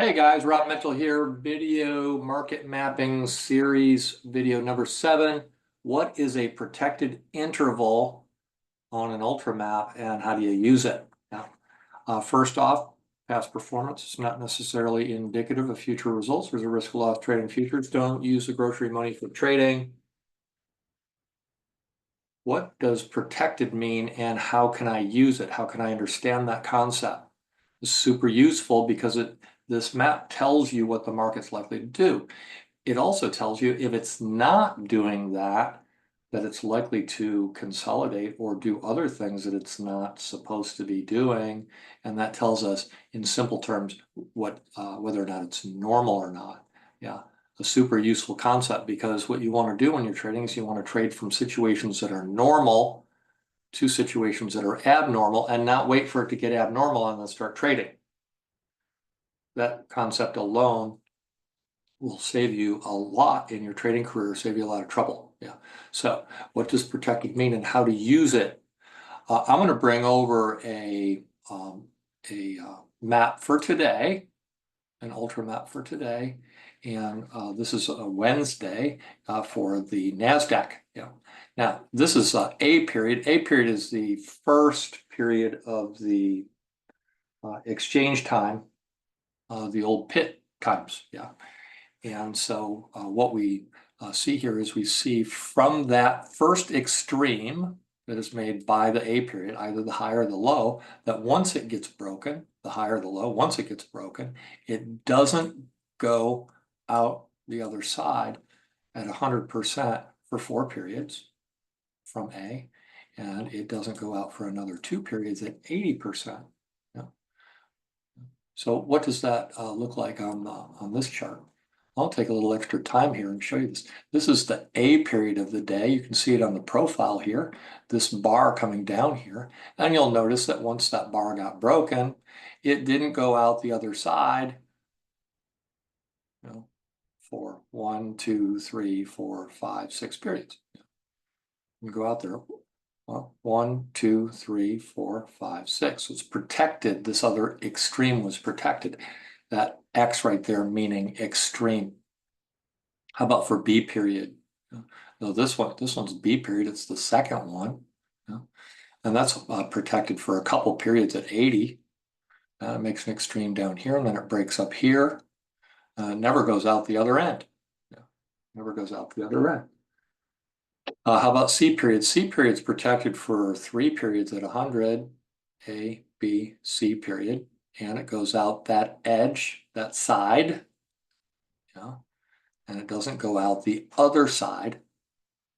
Hey guys, Rob Mitchell here, video market mapping series, video number 7. What is a protected interval on an ultra map and how do you use it? Now, first off, past performance is not necessarily indicative of future results. There's a risk of loss trading futures. Don't use the grocery money for trading. What does protected mean and how can I use it? How can I understand that concept? It's super useful because this map tells you what the market's likely to do. It also tells you if it's not doing that, that it's likely to consolidate or do other things that it's not supposed to be doing. And that tells us in simple terms what whether or not it's normal or not. Yeah, a super useful concept because what you want to do when you're trading is you want to trade from situations that are normal to situations that are abnormal and not wait for it to get abnormal and then start trading. That concept alone will save you a lot in your trading career, save you a lot of trouble. Yeah. So what does protected mean and how to use it? I'm going to bring over a map for today, an ultra map for today. And this is a Wednesday for the NASDAQ. Yeah. Now, this is A period. A period is the first period of the exchange time, the old pit times. Yeah. And so what we see here is we see from that first extreme that is made by the A period, either the high or the low, that once it gets broken, the high or the low, once it gets broken, it doesn't go out the other side at 100% for 4 periods from A, and it doesn't go out for another 2 periods at 80%. Yeah. So what does that look like on this chart? I'll take a little extra time here and show you this. This is the A period of the day. You can see it on the profile here, this bar coming down here. And you'll notice that once that bar got broken, it didn't go out the other side, you know, for 1, 2, 3, 4, 5, 6 periods. You go out there, well, 1, 2, 3, 4, 5, 6. So it's protected. This other extreme was protected. That X right there meaning extreme. How about for B period? No, this one's B period. It's the second one. And that's protected for a couple periods at 80. It makes an extreme down here, and then it breaks up here. Never goes out the other end. Never goes out the other end. How about C period? C period's protected for 3 periods at 100, A, B, C period, and it goes out that edge, that side, and it doesn't go out the other side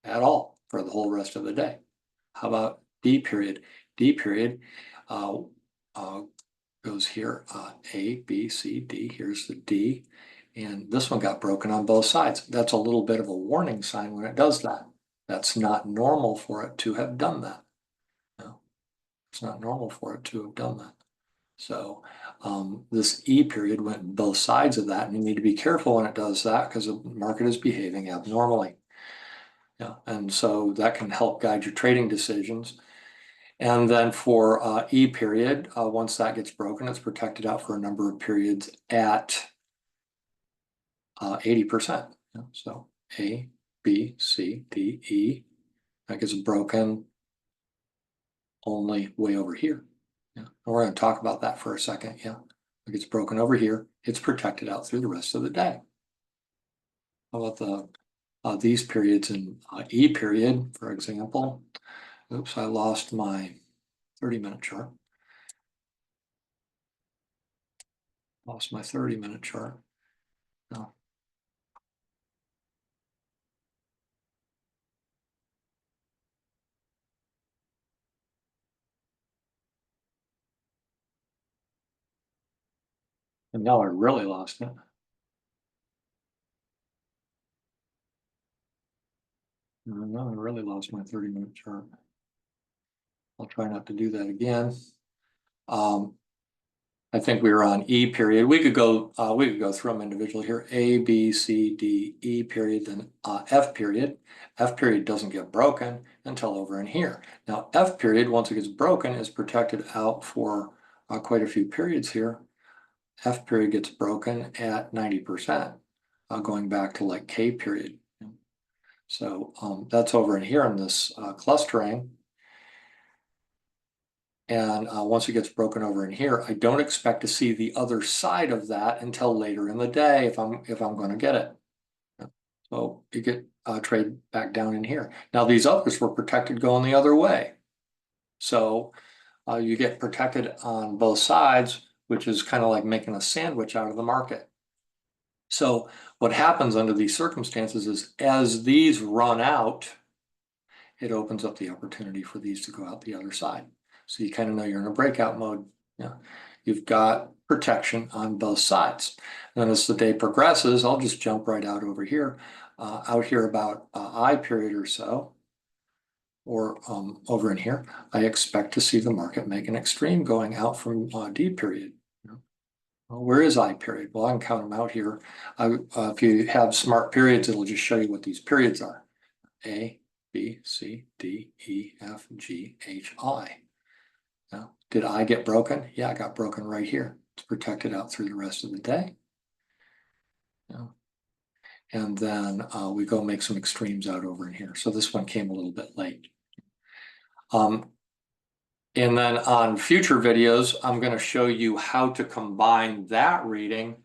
at all for the whole rest of the day. How about D period? D period goes here, A, B, C, D. Here's the D, and this one got broken on both sides. That's a little bit of a warning sign when it does that. That's not normal for it to have done that. No, it's not normal for it to have done that. So this E period went both sides of that, and you need to be careful when it does that because the market is behaving abnormally. Yeah, and so that can help guide your trading decisions. And then for E period, once that gets broken, it's protected out for a number of periods at 80%. Yeah, so A, B, C, D, E. That gets broken only way over here. Yeah, and we're going to talk about that for a second. Yeah, it gets broken over here. It's protected out through the rest of the day. How about these periods in E period, for example? Oops, I lost my 30-minute chart. Lost my 30-minute chart. No. And now I really lost it. Now I really lost my 30-minute chart. I'll try not to do that again. I think we were on E period. We could go through them individually here. A, B, C, D, E period, then F period. F period doesn't get broken until over in here. Now F period, once it gets broken, is protected out for quite a few periods here. F period gets broken at 90%, going back to like K period. So that's over in here in this clustering. And once it gets broken over in here, I don't expect to see the other side of that until later in the day if I'm going to get it. So you get trade back down in here. Now these others were protected going the other way. So you get protected on both sides, which is kind of like making a sandwich out of the market. So what happens under these circumstances is as these run out, it opens up the opportunity for these to go out the other side. So you kind of know you're in a breakout mode. Yeah, you've got protection on both sides. And then as the day progresses, I'll just jump right out over here, out here about I period or so, or over in here, I expect to see the market make an extreme going out from D period. Well, where is I period? Well, I can count them out here. If you have smart periods, it'll just show you what these periods are. A, B, C, D, E, F, G, H, I. Now, did I get broken? Yeah, I got broken right here. It's protected out through the rest of the day. And then we go make some extremes out over in here. So this one came a little bit late. And then on future videos, I'm going to show you how to combine that reading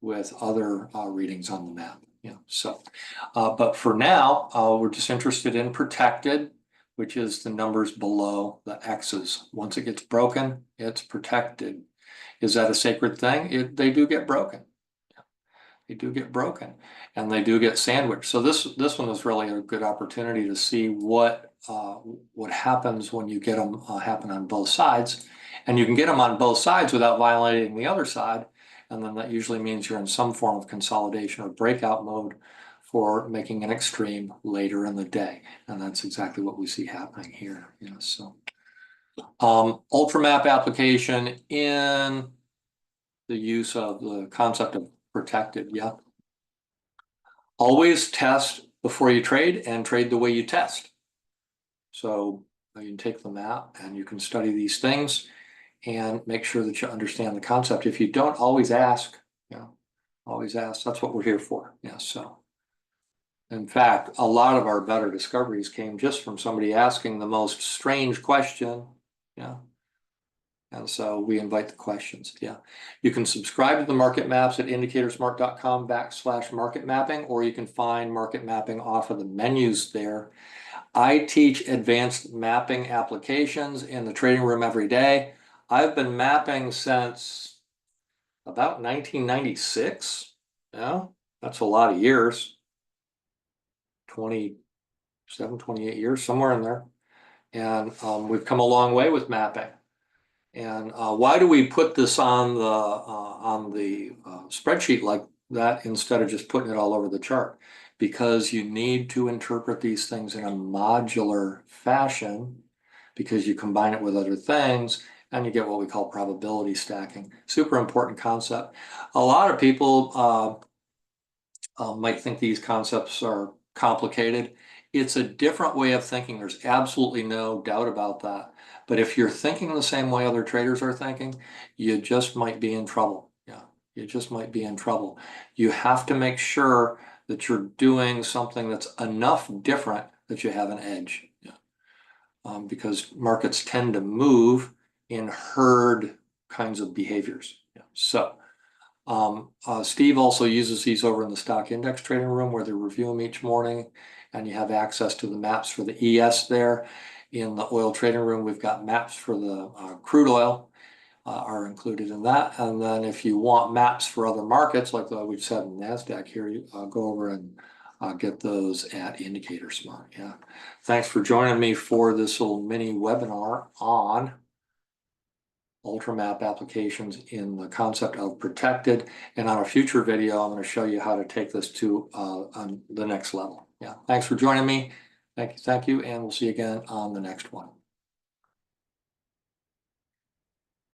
with other readings on the map. But for now, we're just interested in protected, which is the numbers below the X's. Once it gets broken, it's protected. Is that a sacred thing? They do get broken. They do get broken, and they do get sandwiched. So this one is really a good opportunity to see what happens when you get them happen on both sides, and you can get them on both sides without violating the other side, and then that usually means you're in some form of consolidation or breakout mode for making an extreme later in the day, and that's exactly what we see happening here. So ultramap application in the use of the concept of protected. Yeah. Always test before you trade and trade the way you test. So you can take the map and you can study these things and make sure that you understand the concept. If you don't, always ask. Always ask. That's what we're here for. So in fact, a lot of our better discoveries came just from somebody asking the most strange question. And so we invite the questions. You can subscribe to the market maps at IndicatorSmart.com/market mapping, or you can find market mapping off of the menus there. I teach advanced mapping applications in the trading room every day. I've been mapping since about 1996. That's a lot of years. 27, 28 years, somewhere in there. And we've come a long way with mapping. And why do we put this on the spreadsheet like that instead of just putting it all over the chart? Because you need to interpret these things in a modular fashion, because you combine it with other things and you get what we call probability stacking. Super important concept. A lot of people might think these concepts are complicated. It's a different way of thinking. There's absolutely no doubt about that. But if you're thinking the same way other traders are thinking, you just might be in trouble. You just might be in trouble. You have to make sure that you're doing something that's enough different that you have an edge. Because markets tend to move in herd kinds of behaviors. So Steve also uses these over in the stock index trading room, where they review them each morning, and you have access to the maps for the ES there. In the oil trading room, we've got maps for the crude oil are included in that. And then if you want maps for other markets, like we've said in NASDAQ here, you go over and get those at IndicatorSmart. Thanks for joining me for this little mini webinar on ultramap applications in the concept of protected. And on a future video, I'm going to show you how to take this to on the next level. Thanks for joining me. Thank you, and we'll see you again on the next one.